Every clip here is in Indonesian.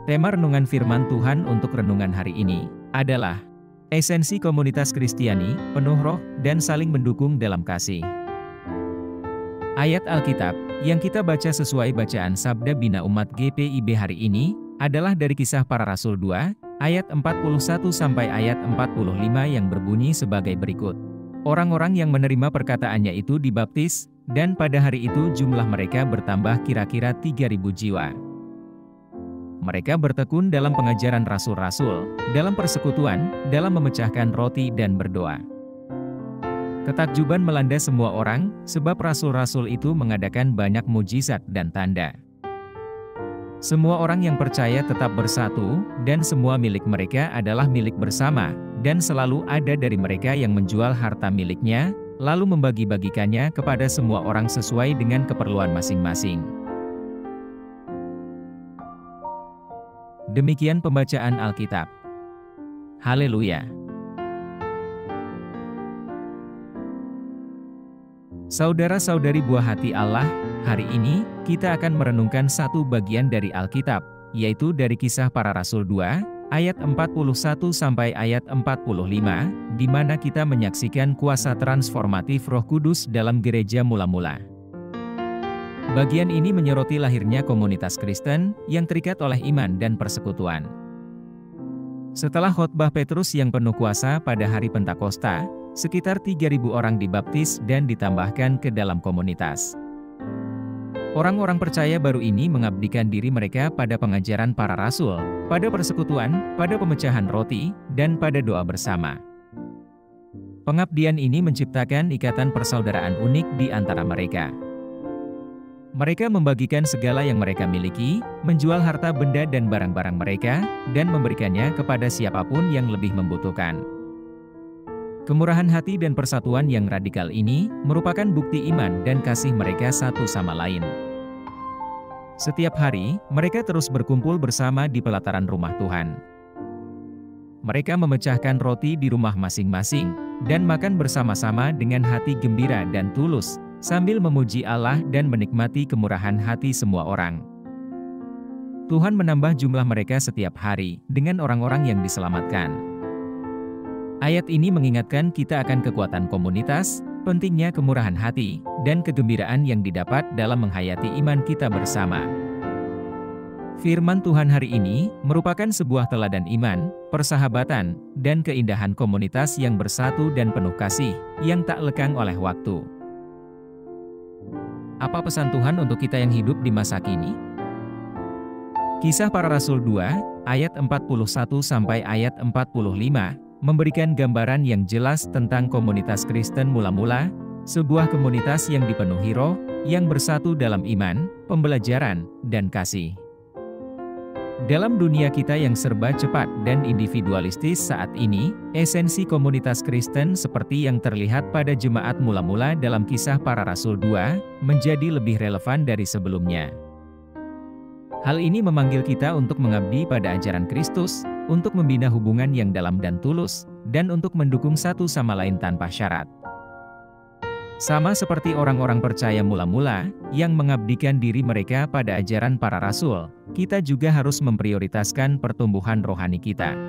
Tema renungan firman Tuhan untuk renungan hari ini adalah esensi komunitas Kristiani, penuh roh, dan saling mendukung dalam kasih. Ayat Alkitab yang kita baca sesuai bacaan Sabda Bina Umat GPIB hari ini adalah dari Kisah Para Rasul 2, ayat 41 sampai ayat 45 yang berbunyi sebagai berikut. Orang-orang yang menerima perkataannya itu dibaptis, dan pada hari itu jumlah mereka bertambah kira-kira 3.000 jiwa. Mereka bertekun dalam pengajaran rasul-rasul, dalam persekutuan, dalam memecahkan roti dan berdoa. Ketakjuban melanda semua orang, sebab rasul-rasul itu mengadakan banyak mujizat dan tanda. Semua orang yang percaya tetap bersatu, dan semua milik mereka adalah milik bersama, dan selalu ada dari mereka yang menjual harta miliknya, lalu membagi-bagikannya kepada semua orang sesuai dengan keperluan masing-masing. Demikian pembacaan Alkitab. Haleluya. Saudara-saudari buah hati Allah, hari ini kita akan merenungkan satu bagian dari Alkitab, yaitu dari Kisah Para Rasul 2, ayat 41 sampai ayat 45, di mana kita menyaksikan kuasa transformatif Roh Kudus dalam gereja mula-mula. Bagian ini menyoroti lahirnya komunitas Kristen yang terikat oleh iman dan persekutuan. Setelah khotbah Petrus yang penuh kuasa pada hari Pentakosta, sekitar 3.000 orang dibaptis dan ditambahkan ke dalam komunitas. Orang-orang percaya baru ini mengabdikan diri mereka pada pengajaran para rasul, pada persekutuan, pada pemecahan roti, dan pada doa bersama. Pengabdian ini menciptakan ikatan persaudaraan unik di antara mereka. Mereka membagikan segala yang mereka miliki, menjual harta benda dan barang-barang mereka, dan memberikannya kepada siapapun yang lebih membutuhkan. Kemurahan hati dan persatuan yang radikal ini merupakan bukti iman dan kasih mereka satu sama lain. Setiap hari, mereka terus berkumpul bersama di pelataran rumah Tuhan. Mereka memecahkan roti di rumah masing-masing, dan makan bersama-sama dengan hati gembira dan tulus, sambil memuji Allah dan menikmati kemurahan hati semua orang. Tuhan menambah jumlah mereka setiap hari dengan orang-orang yang diselamatkan. Ayat ini mengingatkan kita akan kekuatan komunitas, pentingnya kemurahan hati, dan kegembiraan yang didapat dalam menghayati iman kita bersama. Firman Tuhan hari ini merupakan sebuah teladan iman, persahabatan, dan keindahan komunitas yang bersatu dan penuh kasih, yang tak lekang oleh waktu. Apa pesan Tuhan untuk kita yang hidup di masa kini? Kisah Para Rasul 2, ayat 41 sampai ayat 45, memberikan gambaran yang jelas tentang komunitas Kristen mula-mula, sebuah komunitas yang dipenuhi roh, yang bersatu dalam iman, pembelajaran, dan kasih. Dalam dunia kita yang serba cepat dan individualistis saat ini, esensi komunitas Kristen seperti yang terlihat pada jemaat mula-mula dalam Kisah Para Rasul 2, menjadi lebih relevan dari sebelumnya. Hal ini memanggil kita untuk mengabdi pada ajaran Kristus, untuk membina hubungan yang dalam dan tulus, dan untuk mendukung satu sama lain tanpa syarat. Sama seperti orang-orang percaya mula-mula, yang mengabdikan diri mereka pada ajaran para rasul, kita juga harus memprioritaskan pertumbuhan rohani kita.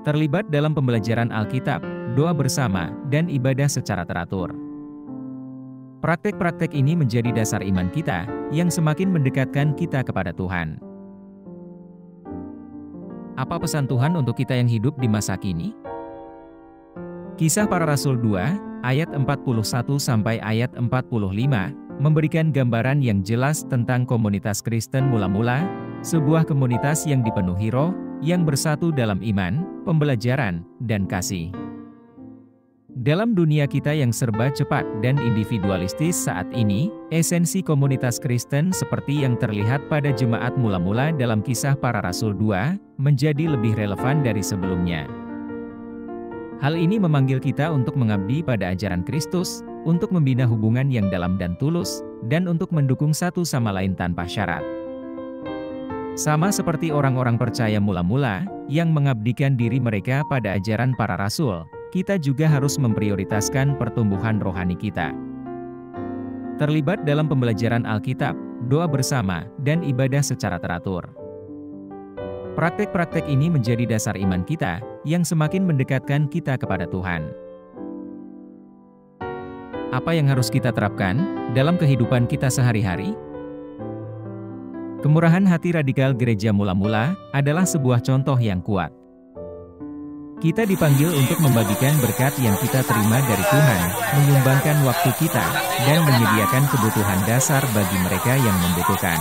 Terlibat dalam pembelajaran Alkitab, doa bersama, dan ibadah secara teratur. Praktek-praktek ini menjadi dasar iman kita, yang semakin mendekatkan kita kepada Tuhan. Apa pesan Tuhan untuk kita yang hidup di masa kini? Kisah Para Rasul 2, ayat 41 sampai ayat 45, memberikan gambaran yang jelas tentang komunitas Kristen mula-mula, sebuah komunitas yang dipenuhi roh, yang bersatu dalam iman, pembelajaran, dan kasih. Dalam dunia kita yang serba cepat dan individualistis saat ini, esensi komunitas Kristen seperti yang terlihat pada jemaat mula-mula dalam Kisah Para Rasul 2, menjadi lebih relevan dari sebelumnya. Hal ini memanggil kita untuk mengabdi pada ajaran Kristus, untuk membina hubungan yang dalam dan tulus, dan untuk mendukung satu sama lain tanpa syarat. Sama seperti orang-orang percaya mula-mula, yang mengabdikan diri mereka pada ajaran para rasul, kita juga harus memprioritaskan pertumbuhan rohani kita. Terlibat dalam pembelajaran Alkitab, doa bersama, dan ibadah secara teratur. Praktek-praktek ini menjadi dasar iman kita, yang semakin mendekatkan kita kepada Tuhan. Apa yang harus kita terapkan dalam kehidupan kita sehari-hari? Kemurahan hati radikal Gereja Mula-Mula adalah sebuah contoh yang kuat. Kita dipanggil untuk membagikan berkat yang kita terima dari Tuhan, menyumbangkan waktu kita, dan menyediakan kebutuhan dasar bagi mereka yang membutuhkan.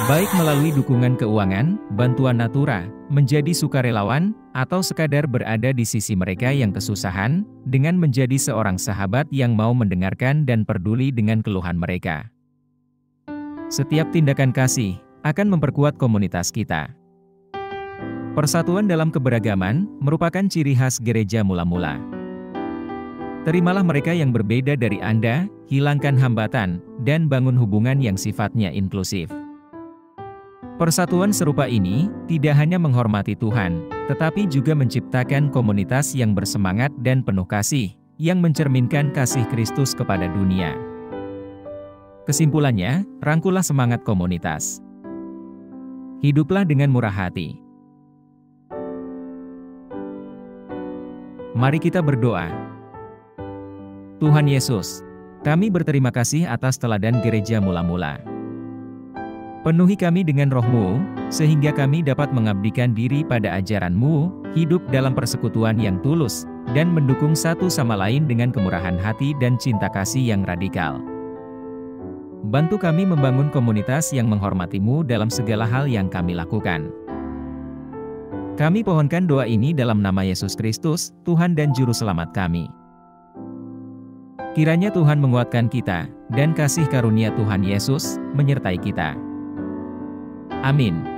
Baik melalui dukungan keuangan, bantuan natura, menjadi sukarelawan, atau sekadar berada di sisi mereka yang kesusahan, dengan menjadi seorang sahabat yang mau mendengarkan dan peduli dengan keluhan mereka. Setiap tindakan kasih akan memperkuat komunitas kita. Persatuan dalam keberagaman merupakan ciri khas Gereja Mula-Mula. Terimalah mereka yang berbeda dari Anda, hilangkan hambatan, dan bangun hubungan yang sifatnya inklusif. Persatuan serupa ini tidak hanya menghormati Tuhan, tetapi juga menciptakan komunitas yang bersemangat dan penuh kasih, yang mencerminkan kasih Kristus kepada dunia. Kesimpulannya, rangkulah semangat komunitas. Hiduplah dengan murah hati. Mari kita berdoa. Tuhan Yesus, kami berterima kasih atas teladan Gereja Mula-Mula. Penuhi kami dengan Roh-Mu, sehingga kami dapat mengabdikan diri pada ajaran-Mu, hidup dalam persekutuan yang tulus, dan mendukung satu sama lain dengan kemurahan hati dan cinta kasih yang radikal. Bantu kami membangun komunitas yang menghormati-Mu dalam segala hal yang kami lakukan. Kami pohonkan doa ini dalam nama Yesus Kristus, Tuhan dan Juru Selamat kami. Kiranya Tuhan menguatkan kita, dan kasih karunia Tuhan Yesus menyertai kita. Amin.